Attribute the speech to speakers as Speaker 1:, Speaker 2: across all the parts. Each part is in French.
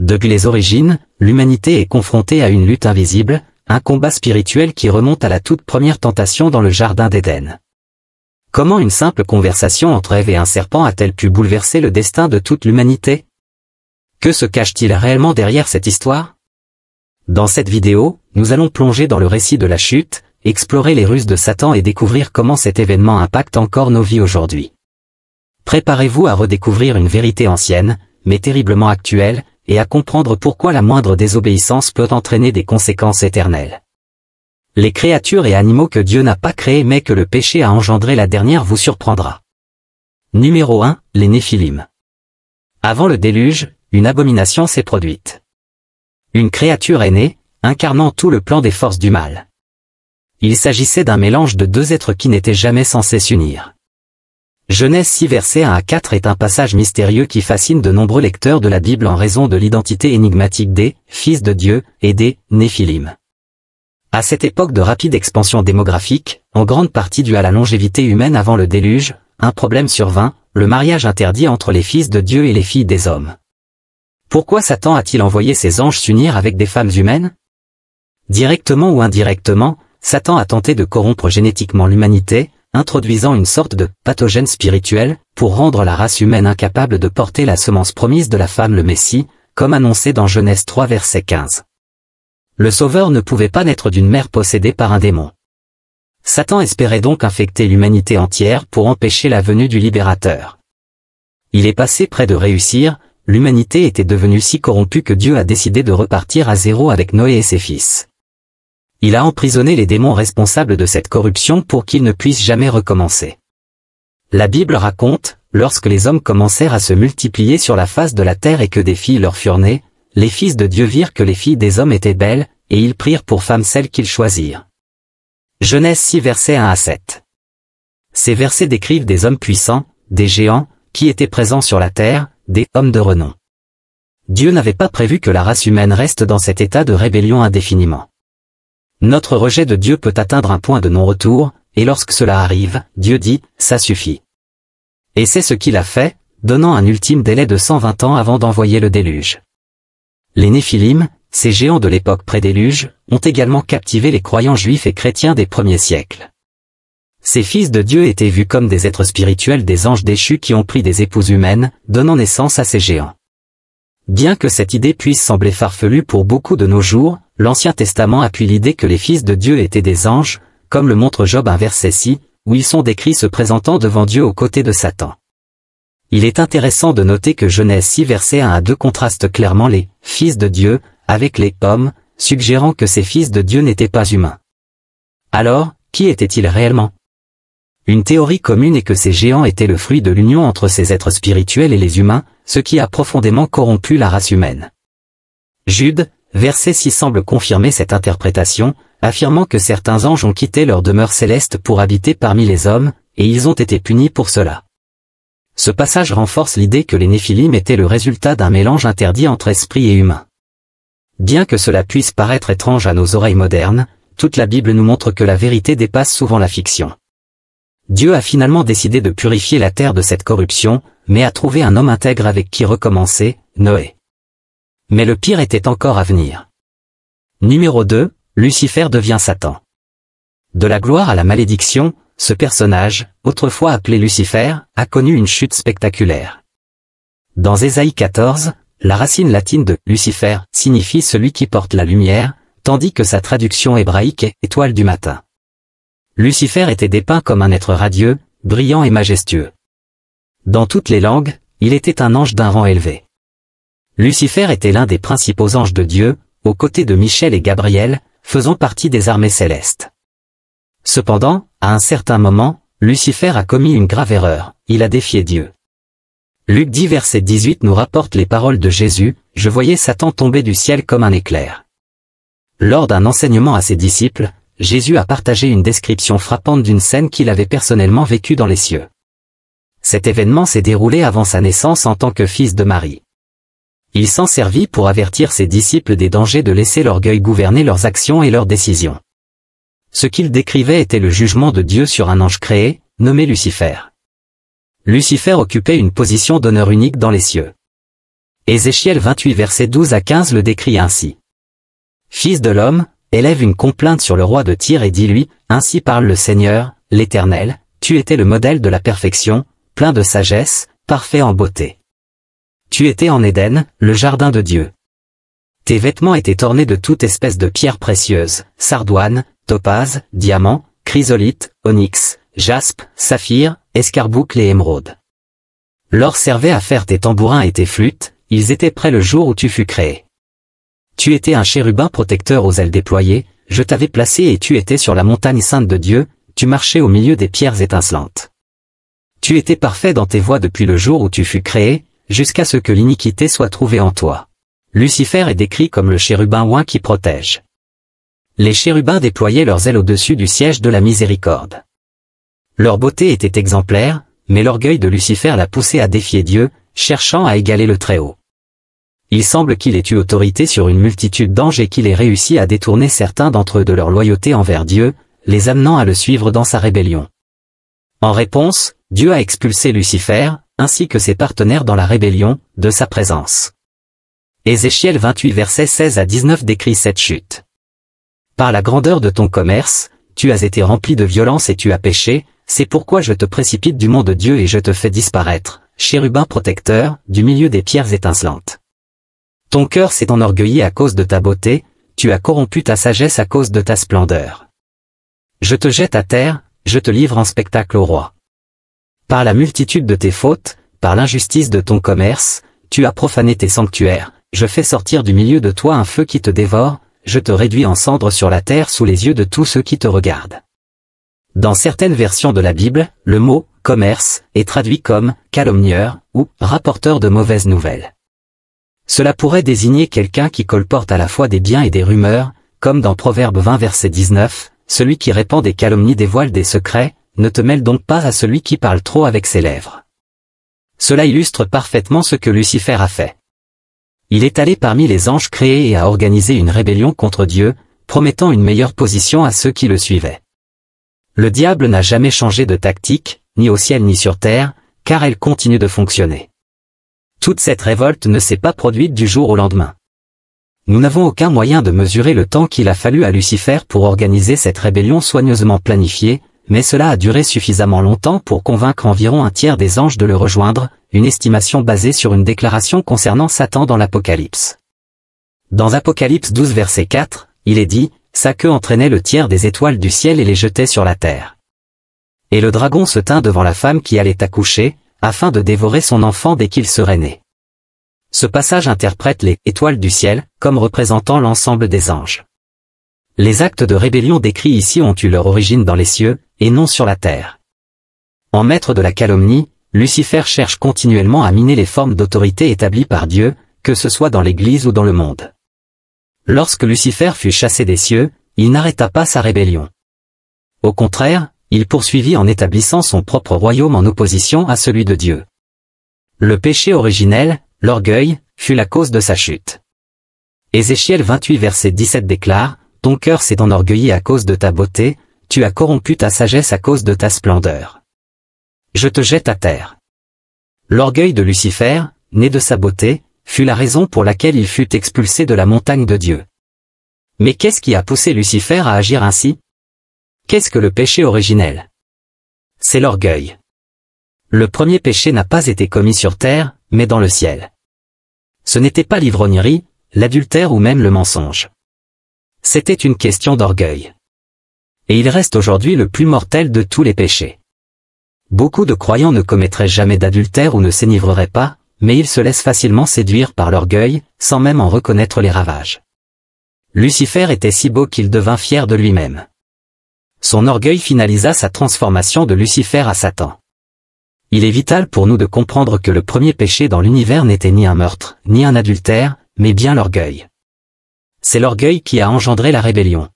Speaker 1: Depuis les origines, l'humanité est confrontée à une lutte invisible, un combat spirituel qui remonte à la toute première tentation dans le jardin d'Éden. Comment une simple conversation entre Ève et un serpent a-t-elle pu bouleverser le destin de toute l'humanité? Que se cache-t-il réellement derrière cette histoire? Dans cette vidéo, nous allons plonger dans le récit de la chute, explorer les ruses de Satan et découvrir comment cet événement impacte encore nos vies aujourd'hui. Préparez-vous à redécouvrir une vérité ancienne, mais terriblement actuelle, et à comprendre pourquoi la moindre désobéissance peut entraîner des conséquences éternelles. Les créatures et animaux que Dieu n'a pas créés mais que le péché a engendré la dernière vous surprendra. Numéro 1, les Néphilim. Avant le déluge, une abomination s'est produite. Une créature est née, incarnant tout le plan des forces du mal. Il s'agissait d'un mélange de deux êtres qui n'étaient jamais censés s'unir. Genèse 6 versets 1 à 4 est un passage mystérieux qui fascine de nombreux lecteurs de la Bible en raison de l'identité énigmatique des « fils de Dieu » et des « Néphilim ». À cette époque de rapide expansion démographique, en grande partie due à la longévité humaine avant le déluge, un problème survint, le mariage interdit entre les fils de Dieu et les filles des hommes. Pourquoi Satan a-t-il envoyé ses anges s'unir avec des femmes humaines? Directement ou indirectement, Satan a tenté de corrompre génétiquement l'humanité, introduisant une sorte de pathogène spirituel, pour rendre la race humaine incapable de porter la semence promise de la femme le Messie, comme annoncé dans Genèse 3 verset 15. Le Sauveur ne pouvait pas naître d'une mère possédée par un démon. Satan espérait donc infecter l'humanité entière pour empêcher la venue du Libérateur. Il est passé près de réussir, l'humanité était devenue si corrompue que Dieu a décidé de repartir à zéro avec Noé et ses fils. Il a emprisonné les démons responsables de cette corruption pour qu'ils ne puissent jamais recommencer. La Bible raconte, lorsque les hommes commencèrent à se multiplier sur la face de la terre et que des filles leur furent nées, les fils de Dieu virent que les filles des hommes étaient belles, et ils prirent pour femmes celles qu'ils choisirent. Genèse 6 versets 1 à 7. Ces versets décrivent des hommes puissants, des géants, qui étaient présents sur la terre, des hommes de renom. Dieu n'avait pas prévu que la race humaine reste dans cet état de rébellion indéfiniment. Notre rejet de Dieu peut atteindre un point de non-retour, et lorsque cela arrive, Dieu dit « ça suffit ». Et c'est ce qu'il a fait, donnant un ultime délai de 120 ans avant d'envoyer le déluge. Les Néphilim, ces géants de l'époque pré-déluge, ont également captivé les croyants juifs et chrétiens des premiers siècles. Ces fils de Dieu étaient vus comme des êtres spirituels des anges déchus qui ont pris des épouses humaines, donnant naissance à ces géants. Bien que cette idée puisse sembler farfelue pour beaucoup de nos jours, l'Ancien Testament appuie l'idée que les fils de Dieu étaient des anges, comme le montre Job 1 verset 6, où ils sont décrits se présentant devant Dieu aux côtés de Satan. Il est intéressant de noter que Genèse 6 verset 1 à 2 contraste clairement les « fils de Dieu » avec les « hommes », suggérant que ces fils de Dieu n'étaient pas humains. Alors, qui étaient-ils réellement? Une théorie commune est que ces géants étaient le fruit de l'union entre ces êtres spirituels et les humains, ce qui a profondément corrompu la race humaine. Jude, verset 6 semble confirmer cette interprétation, affirmant que certains anges ont quitté leur demeure céleste pour habiter parmi les hommes, et ils ont été punis pour cela. Ce passage renforce l'idée que les Néphilim étaient le résultat d'un mélange interdit entre esprit et humain. Bien que cela puisse paraître étrange à nos oreilles modernes, toute la Bible nous montre que la vérité dépasse souvent la fiction. Dieu a finalement décidé de purifier la terre de cette corruption, mais a trouvé un homme intègre avec qui recommencer, Noé. Mais le pire était encore à venir. Numéro 2, Lucifer devient Satan. De la gloire à la malédiction, ce personnage, autrefois appelé Lucifer, a connu une chute spectaculaire. Dans Ésaïe 14, la racine latine de Lucifer signifie celui qui porte la lumière, tandis que sa traduction hébraïque est étoile du matin. Lucifer était dépeint comme un être radieux, brillant et majestueux. Dans toutes les langues, il était un ange d'un rang élevé. Lucifer était l'un des principaux anges de Dieu, aux côtés de Michel et Gabriel, faisant partie des armées célestes. Cependant, à un certain moment, Lucifer a commis une grave erreur, il a défié Dieu. Luc 10 verset 18 nous rapporte les paroles de Jésus, « Je voyais Satan tomber du ciel comme un éclair ». Lors d'un enseignement à ses disciples, Jésus a partagé une description frappante d'une scène qu'il avait personnellement vécue dans les cieux. Cet événement s'est déroulé avant sa naissance en tant que fils de Marie. Il s'en servit pour avertir ses disciples des dangers de laisser l'orgueil gouverner leurs actions et leurs décisions. Ce qu'il décrivait était le jugement de Dieu sur un ange créé, nommé Lucifer. Lucifer occupait une position d'honneur unique dans les cieux. Ézéchiel 28 versets 12 à 15 le décrit ainsi. Fils de l'homme, élève une complainte sur le roi de Tyr et dis-lui, ainsi parle le Seigneur, l'Éternel, tu étais le modèle de la perfection, plein de sagesse, parfait en beauté. Tu étais en Éden, le jardin de Dieu. Tes vêtements étaient ornés de toute espèce de pierres précieuses, sardoine, topaze, diamant, chrysolite, onyx, jaspe, saphir, escarboucle et émeraude. L'or servait à faire tes tambourins et tes flûtes, ils étaient prêts le jour où tu fus créé. Tu étais un chérubin protecteur aux ailes déployées, je t'avais placé et tu étais sur la montagne sainte de Dieu, tu marchais au milieu des pierres étincelantes. Tu étais parfait dans tes voies depuis le jour où tu fus créé, jusqu'à ce que l'iniquité soit trouvée en toi. Lucifer est décrit comme le chérubin oint qui protège. Les chérubins déployaient leurs ailes au-dessus du siège de la miséricorde. Leur beauté était exemplaire, mais l'orgueil de Lucifer l'a poussé à défier Dieu, cherchant à égaler le Très-Haut. Il semble qu'il ait eu autorité sur une multitude d'anges et qu'il ait réussi à détourner certains d'entre eux de leur loyauté envers Dieu, les amenant à le suivre dans sa rébellion. En réponse, Dieu a expulsé Lucifer, ainsi que ses partenaires dans la rébellion, de sa présence. Ézéchiel 28 versets 16 à 19 décrit cette chute. Par la grandeur de ton commerce, tu as été rempli de violence et tu as péché, c'est pourquoi je te précipite du mont de Dieu et je te fais disparaître, chérubin protecteur, du milieu des pierres étincelantes. Ton cœur s'est enorgueilli à cause de ta beauté, tu as corrompu ta sagesse à cause de ta splendeur. Je te jette à terre, je te livre en spectacle au roi. Par la multitude de tes fautes, par l'injustice de ton commerce, tu as profané tes sanctuaires, je fais sortir du milieu de toi un feu qui te dévore, je te réduis en cendres sur la terre sous les yeux de tous ceux qui te regardent. Dans certaines versions de la Bible, le mot « commerce » est traduit comme « calomnieur » ou « rapporteur de mauvaises nouvelles ». Cela pourrait désigner quelqu'un qui colporte à la fois des biens et des rumeurs, comme dans Proverbe 20 verset 19, « Celui qui répand des calomnies dévoile des secrets, ne te mêle donc pas à celui qui parle trop avec ses lèvres. » Cela illustre parfaitement ce que Lucifer a fait. Il est allé parmi les anges créés et a organisé une rébellion contre Dieu, promettant une meilleure position à ceux qui le suivaient. Le diable n'a jamais changé de tactique, ni au ciel ni sur terre, car elle continue de fonctionner. Toute cette révolte ne s'est pas produite du jour au lendemain. Nous n'avons aucun moyen de mesurer le temps qu'il a fallu à Lucifer pour organiser cette rébellion soigneusement planifiée, mais cela a duré suffisamment longtemps pour convaincre environ un tiers des anges de le rejoindre, une estimation basée sur une déclaration concernant Satan dans l'Apocalypse. Dans Apocalypse 12 verset 4, il est dit, « Sa queue entraînait le tiers des étoiles du ciel et les jetait sur la terre. Et le dragon se tint devant la femme qui allait accoucher, afin de dévorer son enfant dès qu'il serait né. » Ce passage interprète les « étoiles du ciel » comme représentant l'ensemble des anges. Les actes de rébellion décrits ici ont eu leur origine dans les cieux, et non sur la terre. En maître de la calomnie, Lucifer cherche continuellement à miner les formes d'autorité établies par Dieu, que ce soit dans l'Église ou dans le monde. Lorsque Lucifer fut chassé des cieux, il n'arrêta pas sa rébellion. Au contraire, il poursuivit en établissant son propre royaume en opposition à celui de Dieu. Le péché originel, l'orgueil, fut la cause de sa chute. Ézéchiel 28 verset 17 déclare, « Ton cœur s'est enorgueilli à cause de ta beauté, tu as corrompu ta sagesse à cause de ta splendeur. Je te jette à terre. » L'orgueil de Lucifer, né de sa beauté, fut la raison pour laquelle il fut expulsé de la montagne de Dieu. Mais qu'est-ce qui a poussé Lucifer à agir ainsi? Qu'est-ce que le péché originel? C'est l'orgueil. Le premier péché n'a pas été commis sur terre, mais dans le ciel. Ce n'était pas l'ivrognerie, l'adultère ou même le mensonge. C'était une question d'orgueil. Et il reste aujourd'hui le plus mortel de tous les péchés. Beaucoup de croyants ne commettraient jamais d'adultère ou ne s'énivreraient pas, mais ils se laissent facilement séduire par l'orgueil, sans même en reconnaître les ravages. Lucifer était si beau qu'il devint fier de lui-même. Son orgueil finalisa sa transformation de Lucifer à Satan. Il est vital pour nous de comprendre que le premier péché dans l'univers n'était ni un meurtre, ni un adultère, mais bien l'orgueil. C'est l'orgueil qui a engendré la rébellion.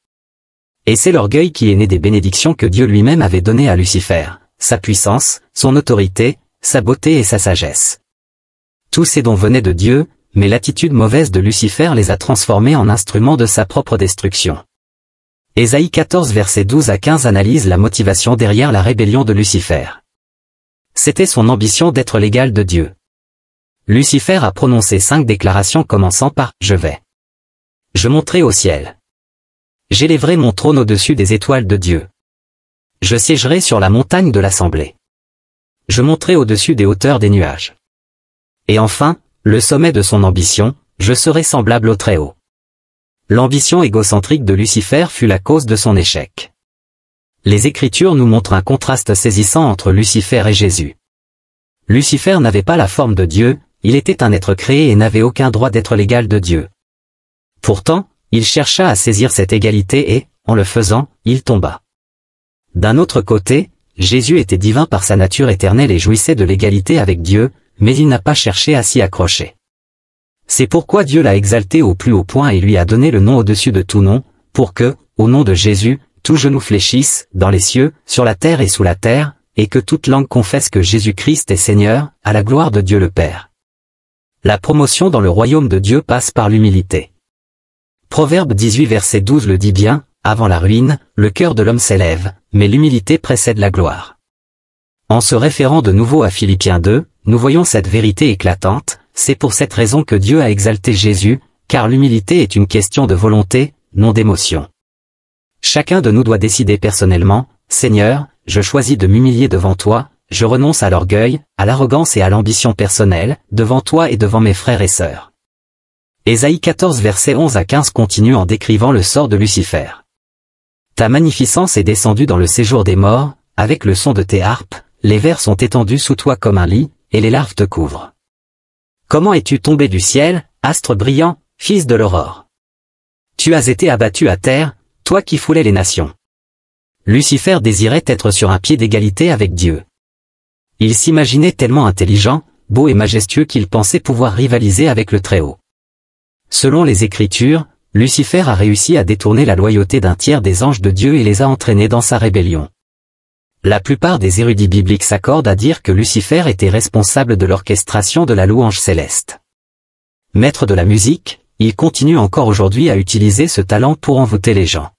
Speaker 1: Et c'est l'orgueil qui est né des bénédictions que Dieu lui-même avait données à Lucifer, sa puissance, son autorité, sa beauté et sa sagesse. Tous ces dons venaient de Dieu, mais l'attitude mauvaise de Lucifer les a transformés en instruments de sa propre destruction. Ésaïe 14 versets 12 à 15 analyse la motivation derrière la rébellion de Lucifer. C'était son ambition d'être l'égal de Dieu. Lucifer a prononcé 5 déclarations commençant par « Je vais. Je monterai au ciel. J'élèverai mon trône au-dessus des étoiles de Dieu. Je siégerai sur la montagne de l'assemblée. Je monterai au-dessus des hauteurs des nuages. Et enfin, le sommet de son ambition, je serai semblable au Très-Haut. » L'ambition égocentrique de Lucifer fut la cause de son échec. Les Écritures nous montrent un contraste saisissant entre Lucifer et Jésus. Lucifer n'avait pas la forme de Dieu, il était un être créé et n'avait aucun droit d'être l'égal de Dieu. Pourtant, il chercha à saisir cette égalité et, en le faisant, il tomba. D'un autre côté, Jésus était divin par sa nature éternelle et jouissait de l'égalité avec Dieu, mais il n'a pas cherché à s'y accrocher. C'est pourquoi Dieu l'a exalté au plus haut point et lui a donné le nom au-dessus de tout nom, pour que, au nom de Jésus, tout genou fléchisse, dans les cieux, sur la terre et sous la terre, et que toute langue confesse que Jésus-Christ est Seigneur, à la gloire de Dieu le Père. La promotion dans le royaume de Dieu passe par l'humilité. Proverbe 18 verset 12 le dit bien, avant la ruine, le cœur de l'homme s'élève, mais l'humilité précède la gloire. En se référant de nouveau à Philippiens 2, nous voyons cette vérité éclatante, c'est pour cette raison que Dieu a exalté Jésus, car l'humilité est une question de volonté, non d'émotion. Chacun de nous doit décider personnellement, Seigneur, je choisis de m'humilier devant toi, je renonce à l'orgueil, à l'arrogance et à l'ambition personnelle, devant toi et devant mes frères et sœurs. Ésaïe 14 versets 11 à 15 continue en décrivant le sort de Lucifer. Ta magnificence est descendue dans le séjour des morts, avec le son de tes harpes, les vers sont étendus sous toi comme un lit, et les larves te couvrent. Comment es-tu tombé du ciel, astre brillant, fils de l'aurore? Tu as été abattu à terre, toi qui foulais les nations. Lucifer désirait être sur un pied d'égalité avec Dieu. Il s'imaginait tellement intelligent, beau et majestueux qu'il pensait pouvoir rivaliser avec le Très-Haut. Selon les Écritures, Lucifer a réussi à détourner la loyauté d'un tiers des anges de Dieu et les a entraînés dans sa rébellion. La plupart des érudits bibliques s'accordent à dire que Lucifer était responsable de l'orchestration de la louange céleste. Maître de la musique, il continue encore aujourd'hui à utiliser ce talent pour envoûter les gens.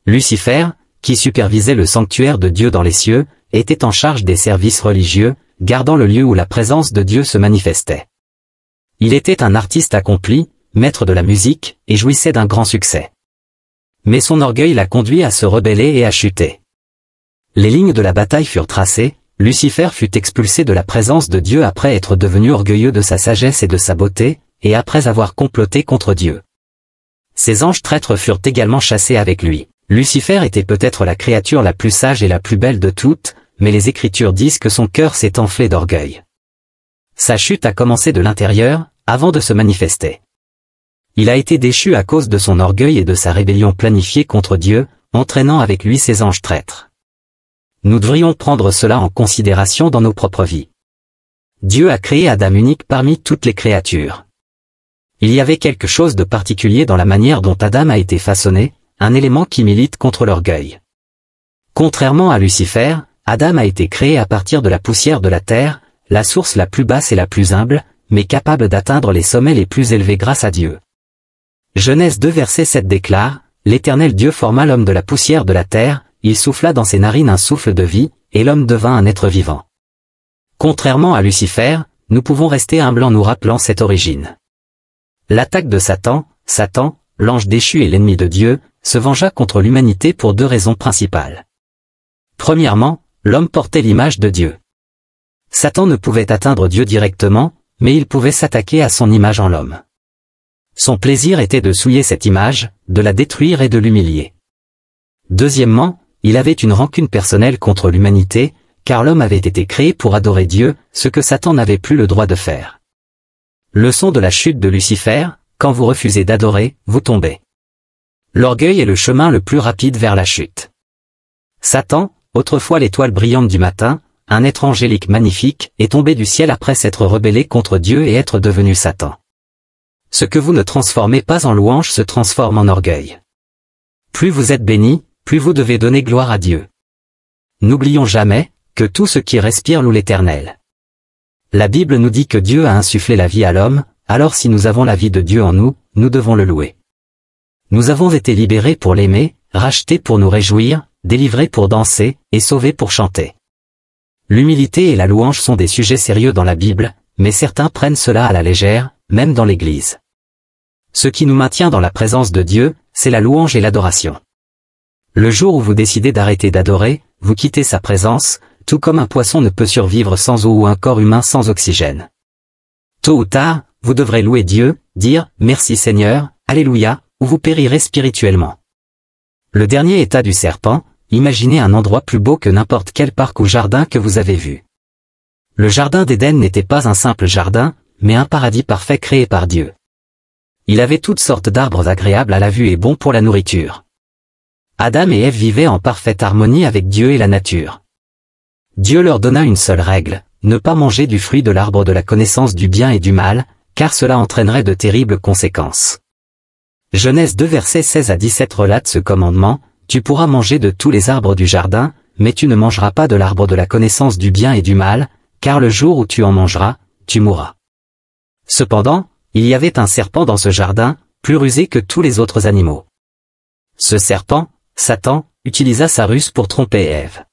Speaker 1: Lucifer, qui supervisait le sanctuaire de Dieu dans les cieux, était en charge des services religieux, gardant le lieu où la présence de Dieu se manifestait. Il était un artiste accompli, maître de la musique, et jouissait d'un grand succès. Mais son orgueil l'a conduit à se rebeller et à chuter. Les lignes de la bataille furent tracées, Lucifer fut expulsé de la présence de Dieu après être devenu orgueilleux de sa sagesse et de sa beauté, et après avoir comploté contre Dieu. Ses anges traîtres furent également chassés avec lui. Lucifer était peut-être la créature la plus sage et la plus belle de toutes, mais les Écritures disent que son cœur s'est enflé d'orgueil. Sa chute a commencé de l'intérieur, avant de se manifester. Il a été déchu à cause de son orgueil et de sa rébellion planifiée contre Dieu, entraînant avec lui ses anges traîtres. Nous devrions prendre cela en considération dans nos propres vies. Dieu a créé Adam unique parmi toutes les créatures. Il y avait quelque chose de particulier dans la manière dont Adam a été façonné, un élément qui milite contre l'orgueil. Contrairement à Lucifer, Adam a été créé à partir de la poussière de la terre, la source la plus basse et la plus humble, mais capable d'atteindre les sommets les plus élevés grâce à Dieu. Genèse 2 verset 7 déclare, « L'Éternel Dieu forma l'homme de la poussière de la terre, il souffla dans ses narines un souffle de vie, et l'homme devint un être vivant. » Contrairement à Lucifer, nous pouvons rester humbles en nous rappelant cette origine. L'attaque de Satan, l'ange déchu et l'ennemi de Dieu, se vengea contre l'humanité pour 2 raisons principales. Premièrement, l'homme portait l'image de Dieu. Satan ne pouvait atteindre Dieu directement, mais il pouvait s'attaquer à son image en l'homme. Son plaisir était de souiller cette image, de la détruire et de l'humilier. Deuxièmement, il avait une rancune personnelle contre l'humanité, car l'homme avait été créé pour adorer Dieu, ce que Satan n'avait plus le droit de faire. Leçon de la chute de Lucifer, quand vous refusez d'adorer, vous tombez. L'orgueil est le chemin le plus rapide vers la chute. Satan, autrefois l'étoile brillante du matin, un être angélique magnifique, est tombé du ciel après s'être rebellé contre Dieu et être devenu Satan. Ce que vous ne transformez pas en louange se transforme en orgueil. Plus vous êtes béni, plus vous devez donner gloire à Dieu. N'oublions jamais que tout ce qui respire loue l'Éternel. La Bible nous dit que Dieu a insufflé la vie à l'homme, alors si nous avons la vie de Dieu en nous, nous devons le louer. Nous avons été libérés pour l'aimer, rachetés pour nous réjouir, délivrés pour danser, et sauvés pour chanter. L'humilité et la louange sont des sujets sérieux dans la Bible, mais certains prennent cela à la légère, même dans l'Église. Ce qui nous maintient dans la présence de Dieu, c'est la louange et l'adoration. Le jour où vous décidez d'arrêter d'adorer, vous quittez sa présence, tout comme un poisson ne peut survivre sans eau ou un corps humain sans oxygène. Tôt ou tard, vous devrez louer Dieu, dire « Merci Seigneur, Alléluia », ou vous périrez spirituellement. Le dernier état du serpent, imaginez un endroit plus beau que n'importe quel parc ou jardin que vous avez vu. Le jardin d'Éden n'était pas un simple jardin, mais un paradis parfait créé par Dieu. Il avait toutes sortes d'arbres agréables à la vue et bons pour la nourriture. Adam et Ève vivaient en parfaite harmonie avec Dieu et la nature. Dieu leur donna une seule règle, ne pas manger du fruit de l'arbre de la connaissance du bien et du mal, car cela entraînerait de terribles conséquences. Genèse 2 versets 16 à 17 relate ce commandement, tu pourras manger de tous les arbres du jardin, mais tu ne mangeras pas de l'arbre de la connaissance du bien et du mal, car le jour où tu en mangeras, tu mourras. Cependant, il y avait un serpent dans ce jardin, plus rusé que tous les autres animaux. Ce serpent, Satan, utilisa sa ruse pour tromper Ève.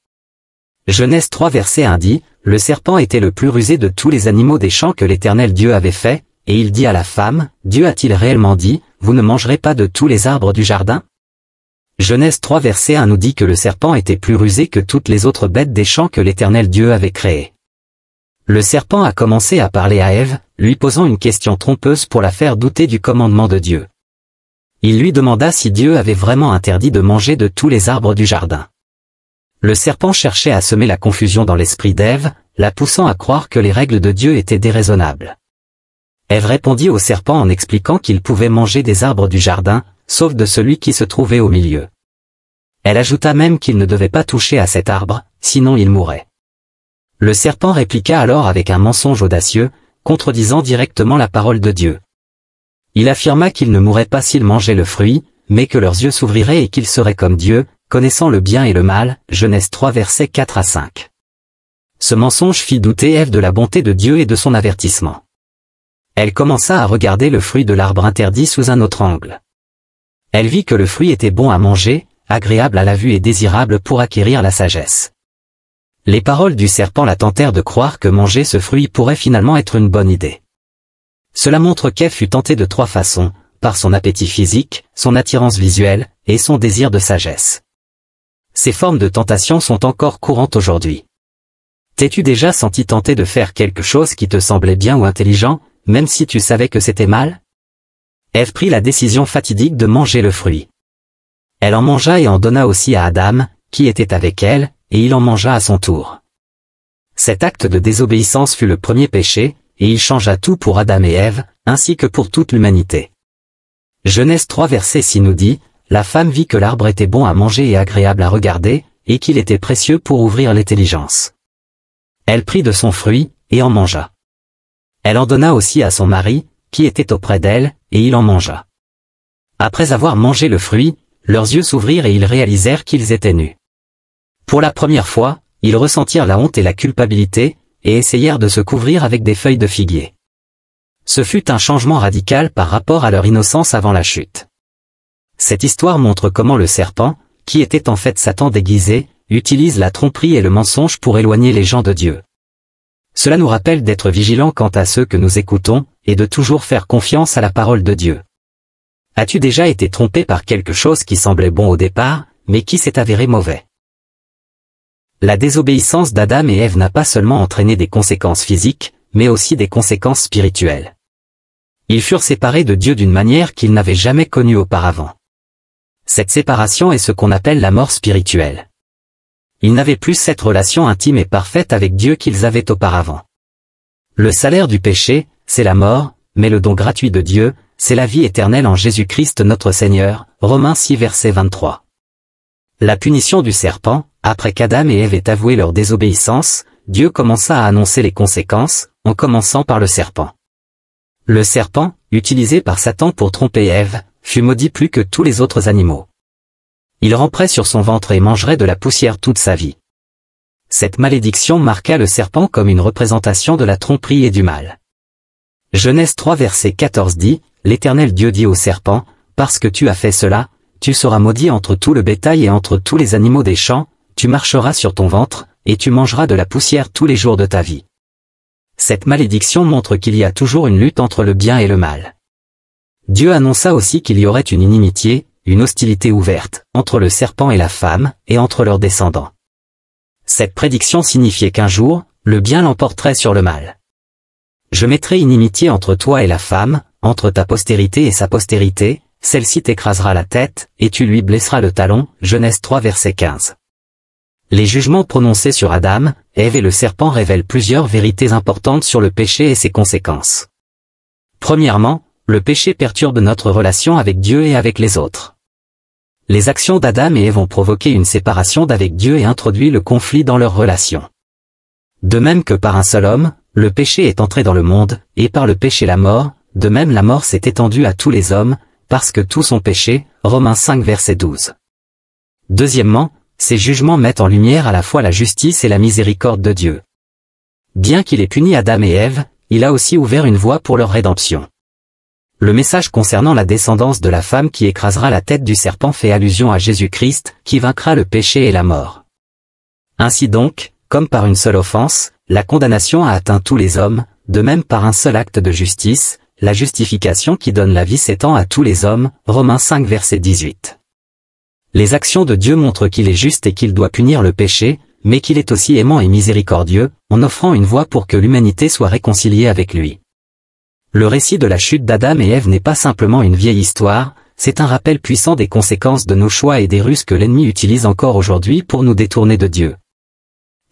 Speaker 1: Genèse 3 verset 1 dit, le serpent était le plus rusé de tous les animaux des champs que l'Éternel Dieu avait fait, et il dit à la femme, Dieu a-t-il réellement dit, vous ne mangerez pas de tous les arbres du jardin? Genèse 3 verset 1 nous dit que le serpent était plus rusé que toutes les autres bêtes des champs que l'Éternel Dieu avait créées. Le serpent a commencé à parler à Ève, lui posant une question trompeuse pour la faire douter du commandement de Dieu. Il lui demanda si Dieu avait vraiment interdit de manger de tous les arbres du jardin. Le serpent cherchait à semer la confusion dans l'esprit d'Ève, la poussant à croire que les règles de Dieu étaient déraisonnables. Ève répondit au serpent en expliquant qu'il pouvait manger des arbres du jardin, sauf de celui qui se trouvait au milieu. Elle ajouta même qu'il ne devait pas toucher à cet arbre, sinon il mourrait. Le serpent répliqua alors avec un mensonge audacieux, contredisant directement la parole de Dieu. Il affirma qu'ils ne mourraient pas s'ils mangeaient le fruit, mais que leurs yeux s'ouvriraient et qu'ils seraient comme Dieu, connaissant le bien et le mal, Genèse 3 versets 4 à 5. Ce mensonge fit douter Ève de la bonté de Dieu et de son avertissement. Elle commença à regarder le fruit de l'arbre interdit sous un autre angle. Elle vit que le fruit était bon à manger, agréable à la vue et désirable pour acquérir la sagesse. Les paroles du serpent la tentèrent de croire que manger ce fruit pourrait finalement être une bonne idée. Cela montre qu'Ève fut tentée de trois façons, par son appétit physique, son attirance visuelle, et son désir de sagesse. Ces formes de tentation sont encore courantes aujourd'hui. T'es-tu déjà senti tenté de faire quelque chose qui te semblait bien ou intelligent, même si tu savais que c'était mal? Ève prit la décision fatidique de manger le fruit. Elle en mangea et en donna aussi à Adam, qui était avec elle, et il en mangea à son tour. Cet acte de désobéissance fut le premier péché, et il changea tout pour Adam et Ève, ainsi que pour toute l'humanité. Genèse 3 verset 6 nous dit, la femme vit que l'arbre était bon à manger et agréable à regarder, et qu'il était précieux pour ouvrir l'intelligence. Elle prit de son fruit, et en mangea. Elle en donna aussi à son mari, qui était auprès d'elle, et il en mangea. Après avoir mangé le fruit, leurs yeux s'ouvrirent et ils réalisèrent qu'ils étaient nus. Pour la première fois, ils ressentirent la honte et la culpabilité, et essayèrent de se couvrir avec des feuilles de figuier. Ce fut un changement radical par rapport à leur innocence avant la chute. Cette histoire montre comment le serpent, qui était en fait Satan déguisé, utilise la tromperie et le mensonge pour éloigner les gens de Dieu. Cela nous rappelle d'être vigilants quant à ceux que nous écoutons, et de toujours faire confiance à la parole de Dieu. As-tu déjà été trompé par quelque chose qui semblait bon au départ, mais qui s'est avéré mauvais? La désobéissance d'Adam et Ève n'a pas seulement entraîné des conséquences physiques, mais aussi des conséquences spirituelles. Ils furent séparés de Dieu d'une manière qu'ils n'avaient jamais connue auparavant. Cette séparation est ce qu'on appelle la mort spirituelle. Ils n'avaient plus cette relation intime et parfaite avec Dieu qu'ils avaient auparavant. Le salaire du péché, c'est la mort, mais le don gratuit de Dieu, c'est la vie éternelle en Jésus-Christ notre Seigneur, Romains 6 verset 23. La punition du serpent, après qu'Adam et Ève aient avoué leur désobéissance, Dieu commença à annoncer les conséquences, en commençant par le serpent. Le serpent, utilisé par Satan pour tromper Ève, fut maudit plus que tous les autres animaux. Il ramperait sur son ventre et mangerait de la poussière toute sa vie. Cette malédiction marqua le serpent comme une représentation de la tromperie et du mal. Genèse 3 verset 14 dit, l'Éternel Dieu dit au serpent, parce que tu as fait cela, tu seras maudit entre tout le bétail et entre tous les animaux des champs, tu marcheras sur ton ventre, et tu mangeras de la poussière tous les jours de ta vie. Cette malédiction montre qu'il y a toujours une lutte entre le bien et le mal. Dieu annonça aussi qu'il y aurait une inimitié, une hostilité ouverte, entre le serpent et la femme, et entre leurs descendants. Cette prédiction signifiait qu'un jour, le bien l'emporterait sur le mal. Je mettrai inimitié entre toi et la femme, entre ta postérité et sa postérité, celle-ci t'écrasera la tête, et tu lui blesseras le talon. Genèse 3 verset 15. Les jugements prononcés sur Adam, Ève et le serpent révèlent plusieurs vérités importantes sur le péché et ses conséquences. Premièrement, le péché perturbe notre relation avec Dieu et avec les autres. Les actions d'Adam et Ève ont provoqué une séparation d'avec Dieu et introduit le conflit dans leur relation. De même que par un seul homme, le péché est entré dans le monde, et par le péché la mort, de même la mort s'est étendue à tous les hommes, parce que tous ont péché. Romains 5 verset 12. Deuxièmement, ces jugements mettent en lumière à la fois la justice et la miséricorde de Dieu. Bien qu'il ait puni Adam et Ève, il a aussi ouvert une voie pour leur rédemption. Le message concernant la descendance de la femme qui écrasera la tête du serpent fait allusion à Jésus-Christ, qui vaincra le péché et la mort. Ainsi donc, comme par une seule offense, la condamnation a atteint tous les hommes, de même par un seul acte de justice, la justification qui donne la vie s'étend à tous les hommes. Romains 5 verset 18. Les actions de Dieu montrent qu'il est juste et qu'il doit punir le péché, mais qu'il est aussi aimant et miséricordieux, en offrant une voie pour que l'humanité soit réconciliée avec lui. Le récit de la chute d'Adam et Ève n'est pas simplement une vieille histoire, c'est un rappel puissant des conséquences de nos choix et des ruses que l'ennemi utilise encore aujourd'hui pour nous détourner de Dieu.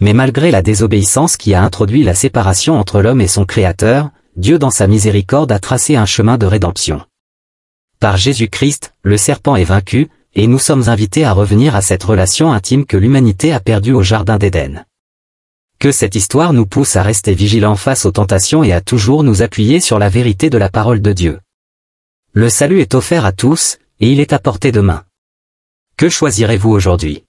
Speaker 1: Mais malgré la désobéissance qui a introduit la séparation entre l'homme et son Créateur, Dieu dans sa miséricorde a tracé un chemin de rédemption. Par Jésus-Christ, le serpent est vaincu, et nous sommes invités à revenir à cette relation intime que l'humanité a perdue au Jardin d'Éden. Que cette histoire nous pousse à rester vigilants face aux tentations et à toujours nous appuyer sur la vérité de la parole de Dieu. Le salut est offert à tous, et il est à portée de main. Que choisirez-vous aujourd'hui ?